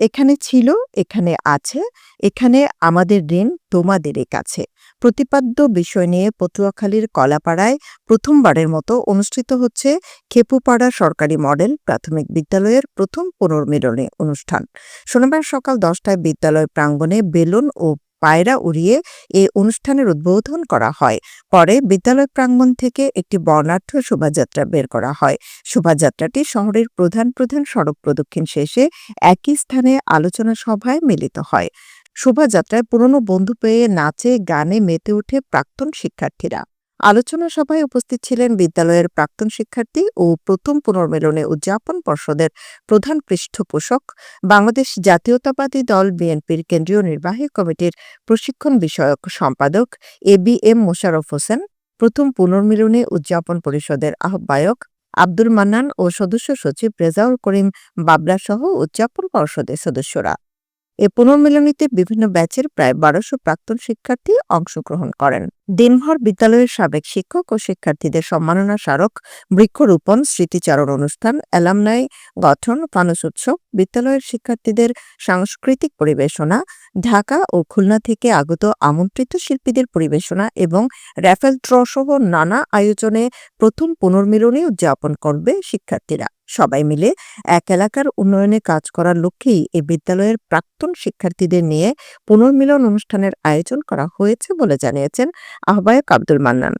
এখানে ছিল, এখানে আছে, এখানে আমাদের ঋণ তোমাদেরই কাছে। প্রতিপাদ্য বিষয় নিয়ে পটুয়াখালীর কলাপাড়ায় প্রথমবারের মতো অনুষ্ঠিত হচ্ছে খেপুপাড়া সরকারি মডেল প্রাথমিক বিদ্যালয়ের প্রথম পুনর্মিলনী অনুষ্ঠান। শনিবার সকাল 10টায় বিদ্যালয় প্রাঙ্গণে বেলুন ও পায়রা উড়িয়ে এ অনুষ্ঠানের উদ্বোধন করা হয়। পরে বিদ্যালয় প্রাঙ্গণ থেকে একটি বর্ণাঢ্য শোভাযাত্রা বের করা হয়। শোভাযাত্রাটি শহরের প্রধান প্রধান সড়ক প্রদক্ষিণ শেষে একই স্থানে আলোচনা সভায় মিলিত হয়। শোভাযাত্রায় পুরনো বন্ধু পেয়ে নাচে গানে মেতে ওঠে প্রাক্তন শিক্ষার্থীরা। আলোচনা সভায় উপস্থিত ছিলেন বিদ্যালয়ের প্রাক্তন শিক্ষার্থী ও প্রথম পুনর্মিলনী উদযাপন পর্ষদের প্রধান পৃষ্ঠপোষক, বাংলাদেশ জাতীয়তাবাদী দল বিএনপির কেন্দ্রীয় নির্বাহী কমিটির প্রশিক্ষণ বিষয়ক সম্পাদক ABM মোশাররফ হোসেন, প্রথম পুনর্মিলনী উদযাপন পরিষদের আহ্বায়ক আব্দুল মান্নান ও সদস্য সচিব রেজাউল করিম বাবলা সহ উদযাপন পর্ষদের সদস্যরা। এ পুনর্মিলনীতে বিভিন্ন ব্যাচের প্রায় ১২০০ প্রাক্তন শিক্ষার্থী অংশগ্রহণ করেন। দিনভর বিদ্যালয়ের সাবেক শিক্ষক ও শিক্ষার্থীদের সম্মাননা স্মারক, বৃক্ষরোপণ, স্মৃতিচারণ অনুষ্ঠান, অ্যালামনাই গঠন, ফানুস উৎসব, বিদ্যালয়ের শিক্ষার্থীদের সাংস্কৃতিক পরিবেশনা, ঢাকা ও খুলনা থেকে আগত আমন্ত্রিত শিল্পীদের পরিবেশনা এবং র্যাফেল ড্র সহ নানা আয়োজনে প্রথম পুনর্মিলনী উদযাপন করবে শিক্ষার্থীরা। সবাই মিলে এক এলাকার উন্নয়নে কাজ করার লক্ষ্যেই এ বিদ্যালয়ের প্রাক্তন শিক্ষার্থীদের নিয়ে পুনর্মিলন অনুষ্ঠানের আয়োজন করা হয়েছে বলে জানিয়েছেন আহ্বায়ক আব্দুল মান্নান।